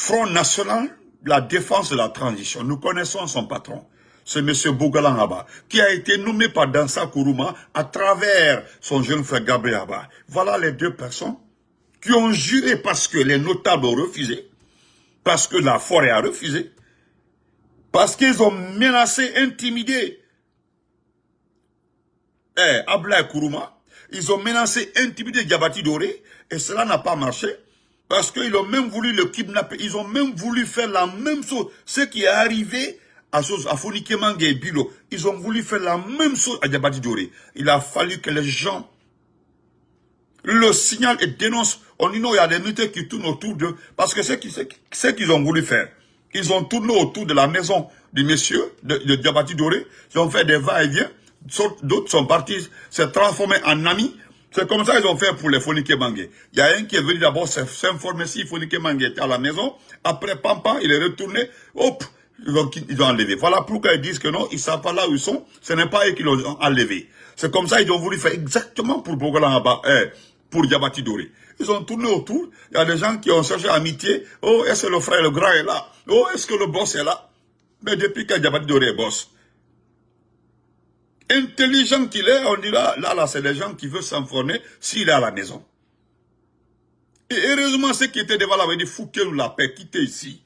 Front National, la défense de la transition. Nous connaissons son patron. C'est M. Bogalan Abba, qui a été nommé par Dansa Kourouma à travers son jeune frère Gabriel Abba. Voilà les deux personnes qui ont juré parce que les notables ont refusé, parce que la forêt a refusé, parce qu'ils ont menacé, intimidé Ablaye Kourouma. Ils ont menacé, intimidé Diabati Doré, et cela n'a pas marché. Parce qu'ils ont même voulu le kidnapper, ils ont même voulu faire la même chose. Ce qui est arrivé à Fonike Mange et Bilo, ils ont voulu faire la même chose à Diabati Doré. Il a fallu que les gens le signalent et dénoncent. On dit non, il y a des militaires qui tournent autour d'eux. Parce que ce qu'ils ont voulu faire, ils ont tourné autour de la maison du monsieur, de Diabati Doré. Ils ont fait des va-et-vient. D'autres sont partis, s'est transformés en amis. C'est comme ça qu'ils ont fait pour les Fonike Mange. Il y a un qui est venu d'abord s'informer si Fonike Mange était à la maison. Après, pam, il est retourné. Hop, ils ont enlevé. Voilà pourquoi ils disent que non, ils ne savent pas là où ils sont. Ce n'est pas eux qui l'ont enlevé. C'est comme ça qu'ils ont voulu faire exactement pour Bogolan pour Diabati Doré. Ils ont tourné autour. Il y a des gens qui ont cherché amitié. Oh, est-ce que le frère, le grand est là? Oh, est-ce que le boss est là? Mais depuis que Diabati Doré est boss, intelligent qu'il est, on dit là, c'est des gens qui veulent s'informer s'il est à la maison. Et heureusement, ceux qui étaient devant là, avaient dit, foutez-nous la paix, quittez ici.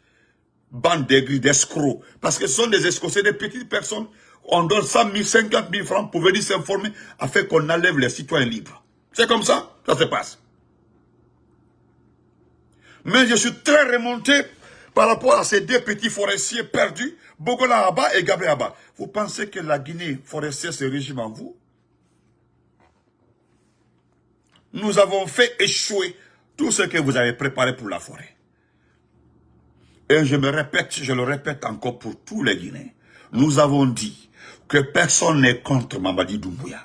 Bande d'aigris, d'escrocs. Parce que ce sont des escrocs, c'est des petites personnes. On donne 100 000, 50 000 francs pour venir s'informer afin qu'on enlève les citoyens libres. C'est comme ça, ça se passe. Mais je suis très remonté par rapport à ces deux petits forestiers perdus, Bogolan Abba et Gabriel Abba. Vous pensez que la Guinée forestière se résume en vous? Nous avons fait échouer tout ce que vous avez préparé pour la forêt. Et je le répète encore pour tous les Guinéens. Nous avons dit que personne n'est contre Mamadi Doumbouya.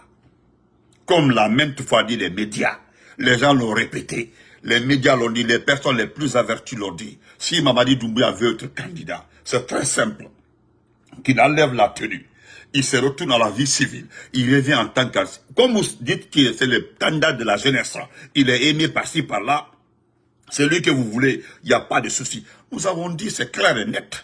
Comme l'a maintes fois dit les médias, les gens l'ont répété. Les médias l'ont dit, les personnes les plus averties l'ont dit. Si Mamadi Doumbouya veut être candidat, c'est très simple. Qu'il enlève la tenue. Il se retourne à la vie civile. Il revient en tant que... Comme vous dites que c'est le candidat de la jeunesse, il est aimé par-ci, par-là. C'est lui que vous voulez, il n'y a pas de souci. Nous avons dit, c'est clair et net.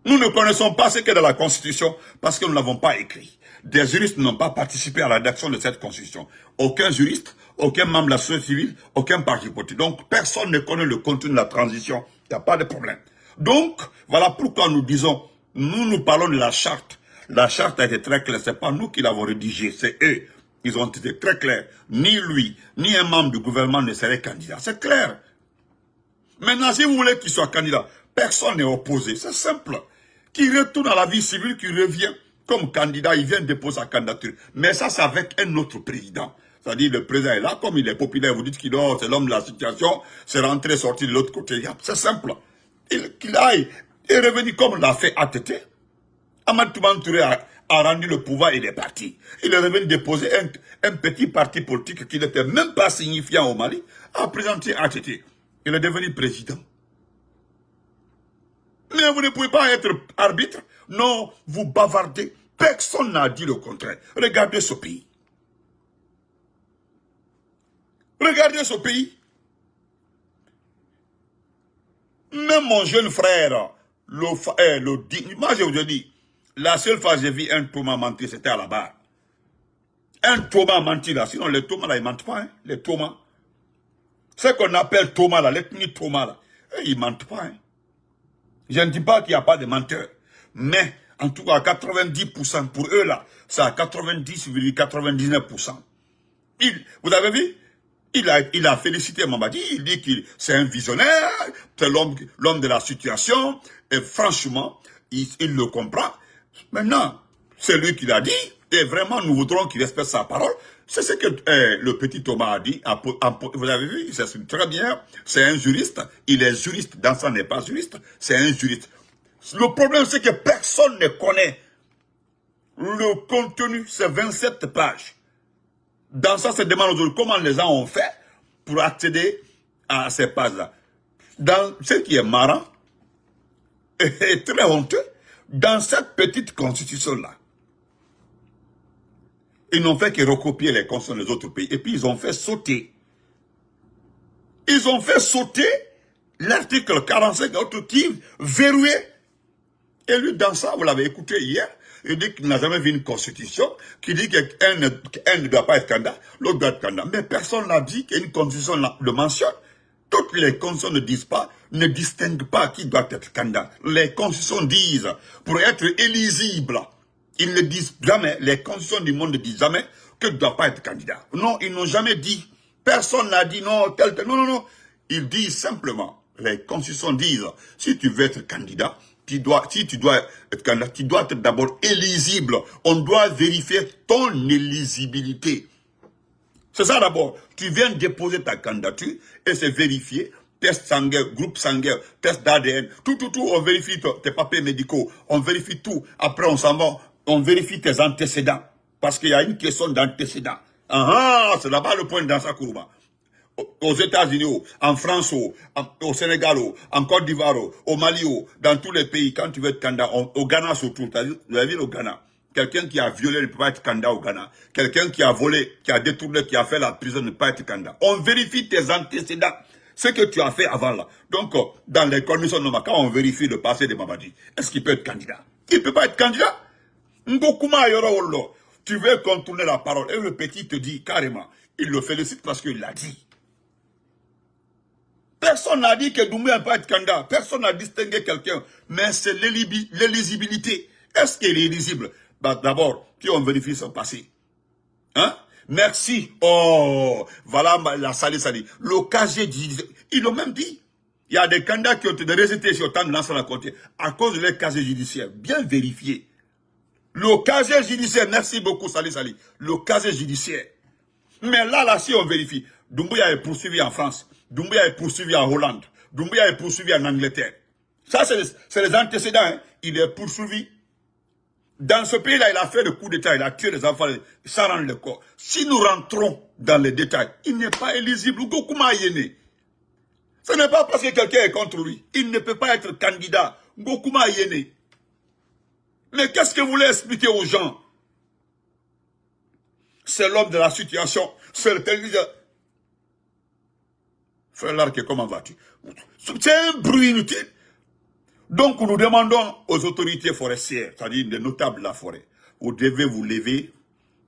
Nous ne connaissons pas ce qu'est dans la Constitution parce que nous ne l'avons pas écrit. Des juristes n'ont pas participé à la rédaction de cette Constitution. Aucun juriste, aucun membre de la société civile, aucun parti politique. Donc, personne ne connaît le contenu de la transition. Il n'y a pas de problème. Donc, voilà pourquoi nous disons, nous parlons de la charte. La charte a été très claire. Ce n'est pas nous qui l'avons rédigée, c'est eux. Ils ont été très clairs. Ni lui, ni un membre du gouvernement ne serait candidat. C'est clair. Maintenant, si vous voulez qu'il soit candidat, personne n'est opposé. C'est simple. Qu'il retourne à la vie civile, qu'il revient comme candidat, il vient déposer sa candidature. Mais ça, c'est avec un autre président. C'est-à-dire, le président est là, comme il est populaire, vous dites qu'il est l'homme de la situation, c'est rentré, sorti de l'autre côté. C'est simple. Qu'il aille et revenir comme l'a fait ATT. Ahmad Touman Touré a rendu le pouvoir et il est parti. Il est revenu déposer un petit parti politique qui n'était même pas signifiant au Mali, a présenté ATT. Il est devenu président. Mais vous ne pouvez pas être arbitre. Non, vous bavardez. Personne n'a dit le contraire. Regardez ce pays. Regardez ce pays. Même mon jeune frère, moi je vous dis, la seule fois que j'ai vu un Thomas mentir, c'était à la barre. Un Thomas mentir là, sinon les Thomas là, ils mentent pas, hein, les Thomas. Ce qu'on appelle Thomas là, l'ethnie Thomas là, ils mentent pas. Hein. Je ne dis pas qu'il n'y a pas de menteurs, mais en tout cas 90% pour eux là, c'est à 90,99%. Vous avez vu? Il a félicité Mamadi, il dit qu'il c'est un visionnaire, c'est l'homme de la situation, et franchement, il le comprend. Maintenant, c'est lui qui l'a dit, et vraiment nous voudrons qu'il respecte sa parole. C'est ce que le petit Thomas a dit. Vous avez vu, c'est très bien, c'est un juriste, il est juriste, dans ça n'est pas juriste, c'est un juriste. Le problème c'est que personne ne connaît le contenu, c'est 27 pages. Dans ça, se demande aujourd'hui comment les gens ont fait pour accéder à ces pages-là. Dans ce qui est marrant et très honteux, dans cette petite constitution-là, ils n'ont fait que recopier les constitutions des autres pays. Et puis, ils ont fait sauter. Ils ont fait sauter L'article 45, autre qui verrouillé. Et lui, dans ça, vous l'avez écouté hier, il dit qu'il n'a jamais vu une constitution qui dit qu'un ne doit pas être candidat, l'autre doit être candidat. Mais personne n'a dit qu'une constitution le mentionne. Toutes les constitutions ne disent pas, ne distinguent pas qui doit être candidat. Les constitutions disent, pour être éligible, ils ne disent jamais, les constitutions du monde ne disent jamais que tu ne dois pas être candidat. Non, ils n'ont jamais dit. Personne n'a dit non, tel. Non. Ils disent simplement, les constitutions disent, si tu veux être candidat, si tu dois être candidat, tu dois être d'abord éligible. On doit vérifier ton éligibilité. C'est ça d'abord. Tu viens déposer ta candidature et c'est vérifié. Test sanguin, groupe sanguin, test d'ADN, tout. On vérifie tes papiers médicaux. On vérifie tout. Après, on s'en va. On vérifie tes antécédents. Parce qu'il y a une question d'antécédents. C'est là-bas le point dans sa courbe. Aux États-Unis, en France, au Sénégal, en Côte d'Ivoire, au Mali, dans tous les pays, quand tu veux être candidat, au Ghana surtout, vous avez vu au Ghana, quelqu'un qui a violé ne peut pas être candidat au Ghana. Quelqu'un qui a volé, qui a détourné, qui a fait la prison ne peut pas être candidat. On vérifie tes antécédents, ce que tu as fait avant là. Donc, dans les conditions normales, quand on vérifie le passé de Mamadi, est-ce qu'il peut être candidat? Il ne peut pas être candidat. Tu veux contourner la parole. Et le petit te dit carrément, il le félicite parce qu'il l'a dit. Personne n'a dit que Doumbouya ne peut pas être candidat. Personne n'a distingué quelqu'un. Mais c'est l'éligibilité. Est-ce qu'il est éligible? D'abord, puis on vérifie son passé. Hein? Merci. Oh, voilà la sali. Le casier judiciaire. Ils l'ont même dit. Il y a des candidats qui ont été rejetés sur le temps de lancer la côté à cause de leur casier judiciaire. Bien vérifié. Le casier judiciaire, merci beaucoup, Sali. Le casier judiciaire. Mais là, si on vérifie, Doumbouya est poursuivi en France. Doumbouya est poursuivi en Hollande. Doumbouya est poursuivi en Angleterre. Ça, c'est les antécédents. Hein. Il est poursuivi. Dans ce pays-là, il a fait le coup d'État. Il a tué les enfants sans rendre le corps. Si nous rentrons dans les détails, il n'est pas éligible. Ngokuma Yene. Ce n'est pas parce que quelqu'un est contre lui. Il ne peut pas être candidat. Ngokuma Yene. Mais qu'est-ce que vous voulez expliquer aux gens? C'est l'homme de la situation. C'est le téléviseur. Frère Lark, comment vas-tu? C'est un bruit inutile. Donc, nous demandons aux autorités forestières, c'est-à-dire les notables de la forêt, vous devez vous lever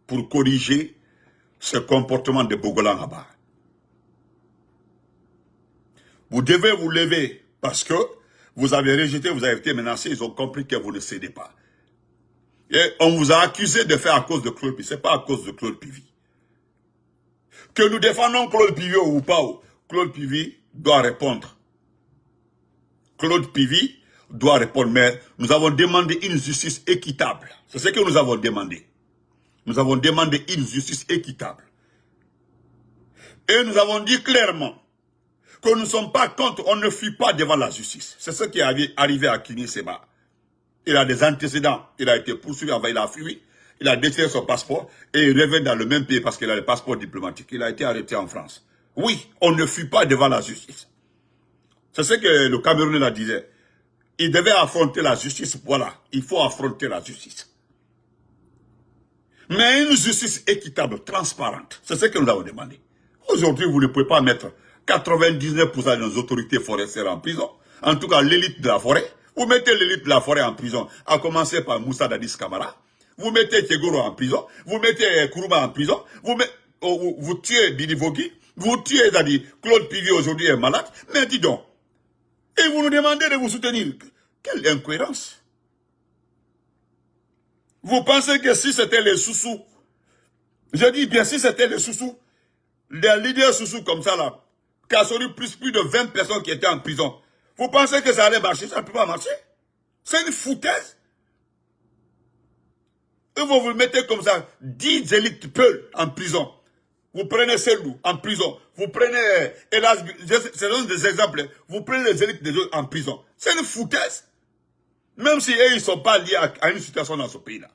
pour corriger ce comportement de Bogolan là-bas. Vous devez vous lever parce que vous avez rejeté, vous avez été menacé, ils ont compris que vous ne cédez pas. Et on vous a accusé de faire à cause de Claude Pivi. Ce n'est pas à cause de Claude Pivi. Que nous défendons Claude Pivi ou pas, Claude Pivi doit répondre. Claude Pivi doit répondre. Mais nous avons demandé une justice équitable. C'est ce que nous avons demandé. Nous avons demandé une justice équitable. Et nous avons dit clairement que nous ne sommes pas contre, on ne fuit pas devant la justice. C'est ce qui est arrivé à Kini Seba. Il a des antécédents. Il a été poursuivi, il a fui. Il a détruit son passeport et il revient dans le même pays parce qu'il a le passeport diplomatique. Il a été arrêté en France. Oui, on ne fuit pas devant la justice. C'est ce que le Camerounais la disait. Il devait affronter la justice. Voilà, il faut affronter la justice. Mais une justice équitable, transparente. C'est ce que nous avons demandé. Aujourd'hui, vous ne pouvez pas mettre 99% de nos autorités forestières en prison. En tout cas, l'élite de la forêt. Vous mettez l'élite de la forêt en prison, à commencer par Moussa Dadis Kamara. Vous mettez Tchegoro en prison. Vous mettez Kourouma en prison. Vous tuez Bidi Vogi. Vous tuez Claude Pivi aujourd'hui est malade. Mais dis donc. Et vous nous demandez de vous soutenir. Quelle incohérence. Vous pensez que si c'était les Soussous, je dis bien si c'était les Soussous, les leaders Soussous comme ça là, Kassori plus de 20 personnes qui étaient en prison, vous pensez que ça allait marcher? Ça ne peut pas marcher. C'est une foutaise. Et vous vous mettez comme ça, 10 élites Peul en prison. Vous prenez Selou en prison. Vous prenez, hélas, c'est des exemples. Vous prenez les élites des autres en prison. C'est une foutaise. Même si eux, ils ne sont pas liés à une situation dans ce pays-là.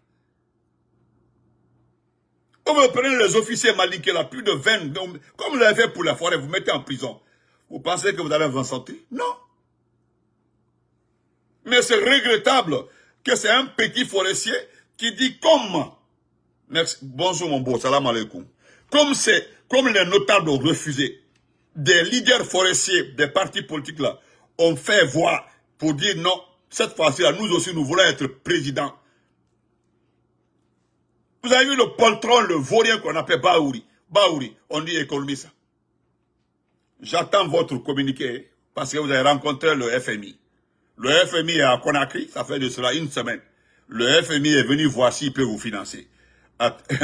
Vous prenez les officiers maliqués là, plus de 20, comme vous l'avez fait pour la forêt, vous mettez en prison. Vous pensez que vous allez vous en sortir? Non. Mais c'est regrettable que c'est un petit forestier qui dit comment. Merci. Bonjour mon beau, salam alaikum. Comme les notables ont refusé, des leaders forestiers, des partis politiques là, on fait voix pour dire non, cette fois-ci, nous aussi, nous voulons être président. Vous avez vu le poltron, le vaurien qu'on appelle Baouri. Baouri, on dit économiste. J'attends votre communiqué parce que vous avez rencontré le FMI. Le FMI est à Conakry, ça fait de cela une semaine. Le FMI est venu voir s'il peut vous financer.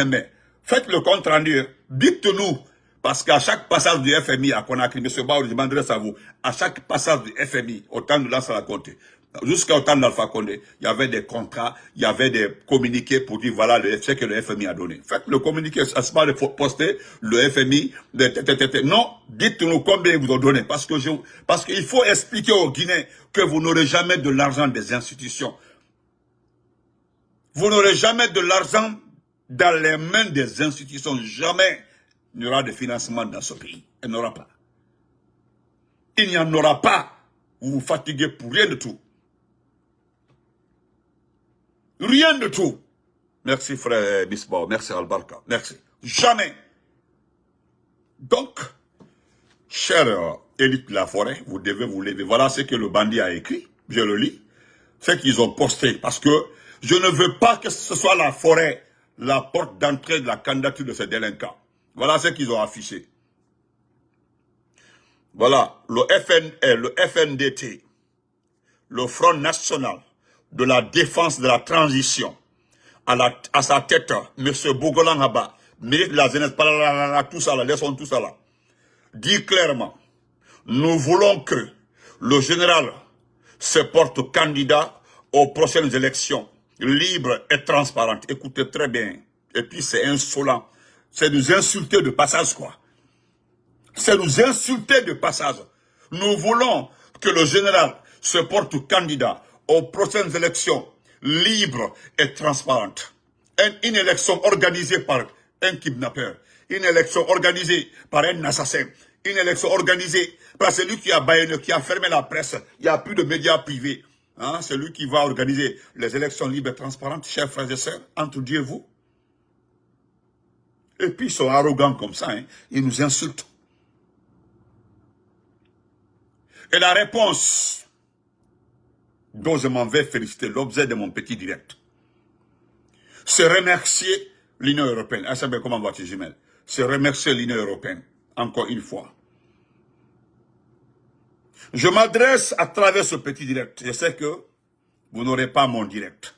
Mais faites le compte rendu, dites-nous, parce qu'à chaque passage du FMI à Conakry, M. Baouri, je m'adresse à vous, à chaque passage du FMI, au temps de Lansana Conté, jusqu'au temps d'Alpha Condé, il y avait des contrats, il y avait des communiqués pour dire voilà ce que le FMI a donné. Faites le communiqué, à ce moment poster le FMI, non, dites-nous combien ils vous ont donné, parce qu'il faut expliquer aux Guinéens que vous n'aurez jamais de l'argent des institutions. Vous n'aurez jamais de l'argent dans les mains des institutions. Jamais il n'y aura de financement dans ce pays. Il n'y en aura pas. Il n'y en aura pas. Vous vous fatiguez pour rien de tout. Rien de tout. Merci frère Bisbao, merci Albarka, merci. Jamais. Donc, chère élite de la forêt, vous devez vous lever. Voilà ce que le bandit a écrit, je le lis. Ce qu'ils ont posté, parce que je ne veux pas que ce soit la forêt, la porte d'entrée de la candidature de ces délinquants. Voilà ce qu'ils ont affiché. Voilà, le FNDT, le Front National de la Défense de la Transition, à sa tête, M. Bogolan Haba, ministre de la Jeunesse, tout ça là, laissons tout ça là, dit clairement, nous voulons que le général se porte candidat aux prochaines élections, libres et transparentes. Écoutez très bien. Et puis c'est insolent. C'est nous insulter de passage, quoi. C'est nous insulter de passage. Nous voulons que le général se porte candidat aux prochaines élections libres et transparentes. Une élection organisée par un kidnappeur. Une élection organisée par un assassin. Une élection organisée par celui qui a baïonné, qui a fermé la presse. Il n'y a plus de médias privés. Hein, c'est lui qui va organiser les élections libres et transparentes, chers frères et sœurs, entre Dieu et vous. Et puis ils sont arrogants comme ça, hein, ils nous insultent. Et la réponse dont je m'en vais féliciter, l'objet de mon petit direct, c'est remercier l'Union européenne. Ah, comment vas-tu, Jumel? C'est remercier l'Union européenne, encore une fois. Je m'adresse à travers ce petit direct. Je sais que vous n'aurez pas mon direct.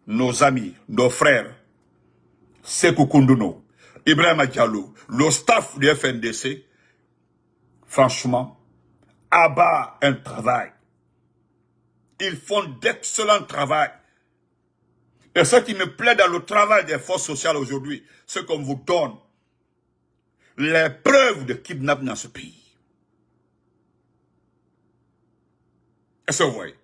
Nos amis, nos frères, Sekou Kounduno, Ibrahima Diallo, le staff du FNDC, franchement, abat un travail. Ils font d'excellent travail. Et ce qui me plaît dans le travail des forces sociales aujourd'hui, c'est qu'on vous donne les preuves de kidnapping dans ce pays. Est-ce que vous voyez?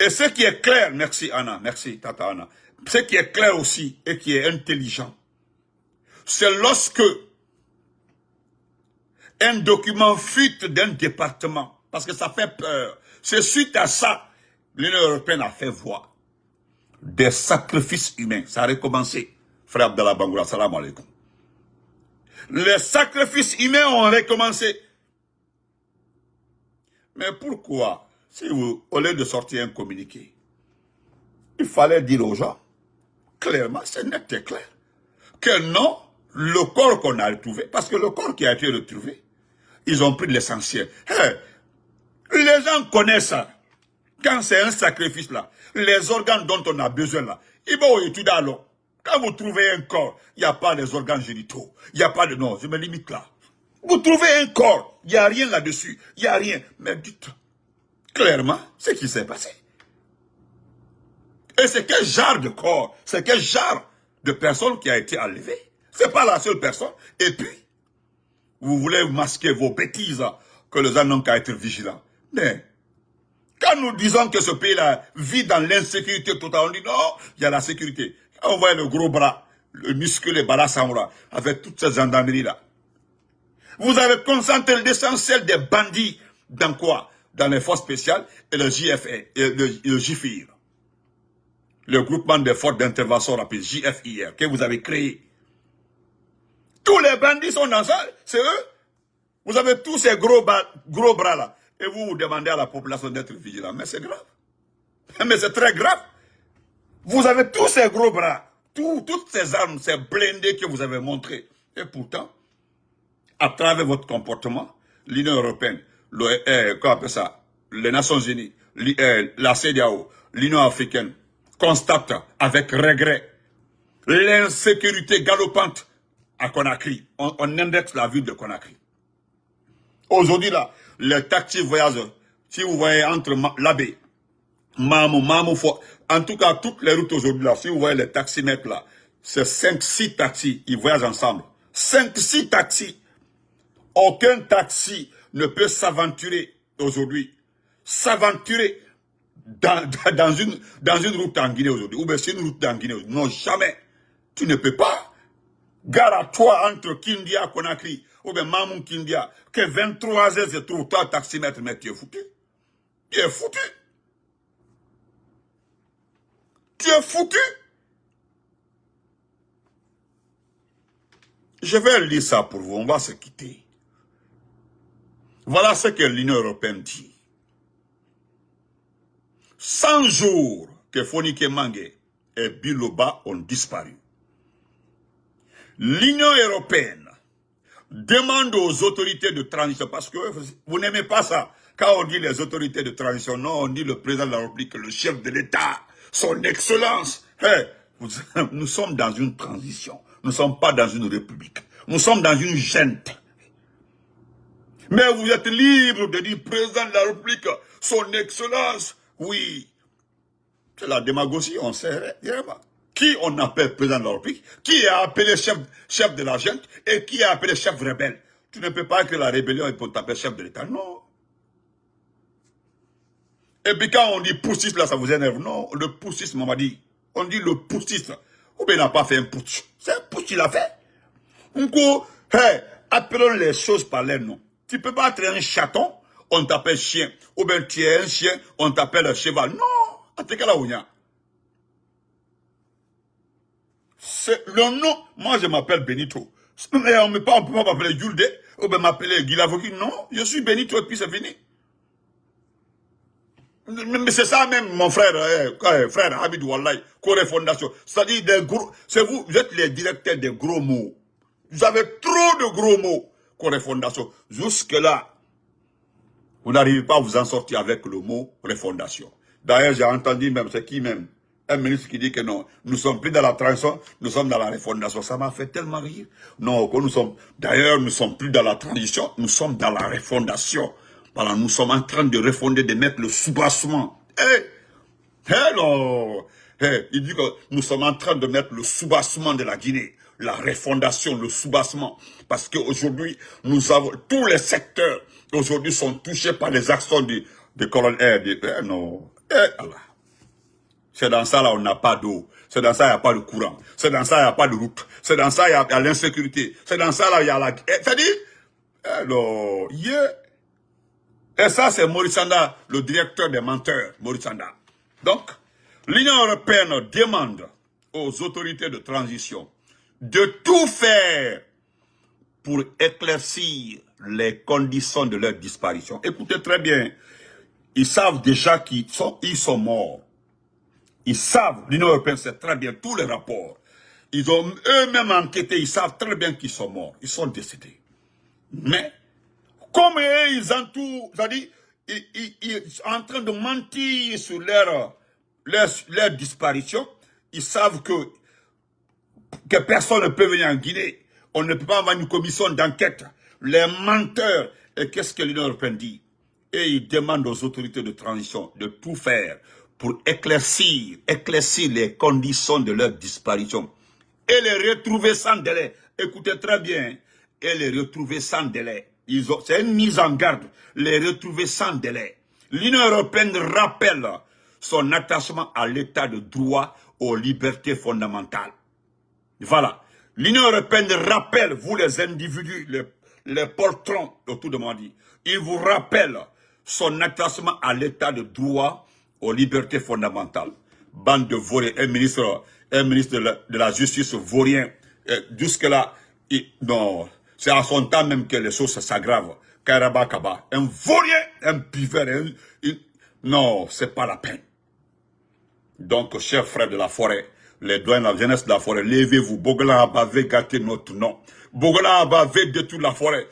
Et ce qui est clair, merci Anna, merci Tata Anna, ce qui est clair aussi et qui est intelligent, c'est lorsque un document fuite d'un département, parce que ça fait peur, c'est suite à ça, l'Union européenne a fait voir des sacrifices humains. Ça a recommencé, frère Abdallah Bangoura, salam alaikum. Les sacrifices humains ont recommencé. Mais pourquoi, si vous, au lieu de sortir un communiqué, il fallait dire aux gens, clairement, c'est net et clair, que non, le corps qu'on a retrouvé, parce que le corps qui a été retrouvé, ils ont pris l'essentiel. Hey, les gens connaissent ça. Quand c'est un sacrifice là, les organes dont on a besoin là, ils vont étudier alors. Quand vous trouvez un corps, il n'y a pas les organes génitaux, il n'y a pas de... Non, je me limite là. Vous trouvez un corps, il n'y a rien là-dessus, il n'y a rien. Mais dites clairement ce qui s'est passé. Et c'est quel genre de corps, c'est quel genre de personne qui a été enlevée. Ce n'est pas la seule personne. Et puis, vous voulez masquer vos bêtises, que les gens n'ont qu'à être vigilants. Mais, quand nous disons que ce pays-là vit dans l'insécurité totale, on dit non, il y a la sécurité. Quand on voit le gros bras, le musclé Bala Samoura, avec toutes ces gendarmeries-là. Vous avez concentré l'essentiel des bandits dans quoi? Dans les forces spéciales et le JFR, et le JFIR. Le groupement des forces d'intervention rapide, JFIR, que vous avez créé. Tous les bandits sont dans ça, c'est eux. Vous avez tous ces gros bras là. et vous vous demandez à la population d'être vigilant. Mais c'est grave. Mais c'est très grave. Vous avez tous ces gros bras, toutes ces armes, ces blindés que vous avez montrés. Et pourtant, à travers votre comportement, l'Union européenne, comment on appelle ça, les Nations Unies, la CEDEAO, l'Union africaine, constatent avec regret l'insécurité galopante à Conakry. On indexe la ville de Conakry. Aujourd'hui, là, les taxis voyageurs, si vous voyez entre l'abbé, Mamou, en tout cas, toutes les routes aujourd'hui, là, si vous voyez les taximètres là, c'est 5-6 taxis, ils voyagent ensemble. 5-6 taxis. Aucun taxi ne peut s'aventurer aujourd'hui. S'aventurer dans une route en Guinée aujourd'hui. Ou bien c'est une route en Guinée aujourd'hui. Non, jamais. Tu ne peux pas. Gare à toi entre Kindia, Conakry, ou bien Mamou Kindia, que 23 heures se trouve, toi, taximètre, mais tu es foutu. Tu es foutu. Tu es foutu. Je vais lire ça pour vous, on va se quitter. Voilà ce que l'Union européenne dit. 100 jours que Fonike Mange et Biloba ont disparu. L'Union européenne demande aux autorités de transition, parce que vous n'aimez pas ça. Quand on dit les autorités de transition, non, on dit le président de la République, le chef de l'État, son excellence. Hey, nous sommes dans une transition. Nous ne sommes pas dans une république. Nous sommes dans une junte. Mais vous êtes libre de dire président de la République, son excellence. Oui. C'est la démagogie, on sait vraiment. Qui on appelle président de la République? Qui a appelé chef de la junte? Et qui a appelé chef rebelle? Tu ne peux pas que la rébellion et pour t'appeler chef de l'État. Non. Et puis quand on dit poussiste, là, ça vous énerve. Non, le poussiste, on m'a dit. On dit le poussiste. Ou bien il n'a pas fait un putsch. C'est un putsch qu'il a fait. Donc, hey, appelons les choses par leur nom. Tu ne peux pas être un chaton, on t'appelle chien. Ou bien tu es un chien, on t'appelle cheval. Non, en tout cas là où il y a. C'est le nom. Moi, je m'appelle Benito. Mais on ne peut pas m'appeler Yulde, ou bien m'appeler Guilavoki. Non, je suis Benito et puis c'est fini. Mais c'est ça même, mon frère, frère Habib Wallahi, Corée Fondation. C'est-à-dire des gros. C'est vous êtes les directeurs des gros mots. Vous avez trop de gros mots, Corée Fondation. Jusque-là, vous n'arrivez pas à vous en sortir avec le mot refondation. D'ailleurs, j'ai entendu même, c'est qui même? Un ministre qui dit que non, nous ne sommes plus dans la transition, nous sommes dans la refondation. Ça m'a fait tellement rire. Non, que nous sommes, d'ailleurs, nous ne sommes plus dans la transition, nous sommes dans la refondation. Voilà, nous sommes en train de refonder, de mettre le soubassement. Il dit que nous sommes en train de mettre le soubassement de la Guinée. La refondation, le soubassement. Parce qu'aujourd'hui, nous avons, tous les secteurs, aujourd'hui, sont touchés par les actions de colonel. C'est dans ça, là, on n'a pas d'eau. C'est dans ça, il n'y a pas de courant. C'est dans ça, il n'y a pas de route. C'est dans ça, il y a l'insécurité. C'est dans ça, là, il y a la... C'est-à-dire, alors, Et ça, c'est Maurice Sanda, le directeur des menteurs, Maurice Sanda. Donc, l'Union européenne demande aux autorités de transition de tout faire pour éclaircir les conditions de leur disparition. Écoutez très bien, ils savent déjà qu'ils sont morts. Ils savent, l'Union européenne sait très bien tous les rapports. Ils ont eux-mêmes enquêté, ils savent très bien qu'ils sont morts. Ils sont décédés. Mais, comme eux, ils ont tout, c'est-à-dire, ils sont en train de mentir sur leur disparition. Ils savent que personne ne peut venir en Guinée. On ne peut pas avoir une commission d'enquête. Les menteurs. Et qu'est-ce que l'Union européenne dit? Et ils demandent aux autorités de transition de tout faire pour éclaircir les conditions de leur disparition. Et les retrouver sans délai. Écoutez très bien. Et les retrouver sans délai. C'est une mise en garde. Les retrouver sans délai. L'Union européenne rappelle son attachement à l'état de droit aux libertés fondamentales. Voilà. L'Union européenne rappelle, vous les individus, les poltrons autour de moi dit, il vous rappelle son attachement à l'état de droit aux libertés fondamentales. Bande de vauriens, un ministre de la justice vaurien, jusque-là, non, c'est à son temps même que les choses s'aggravent. Karabakaba, un vaurien, un pivert, non, c'est pas la peine. Donc, chers frères de la forêt, les doyens de la jeunesse de la forêt, levez-vous. Bogla Abba veut gâter notre nom. Bogla Abba veut détruire la forêt.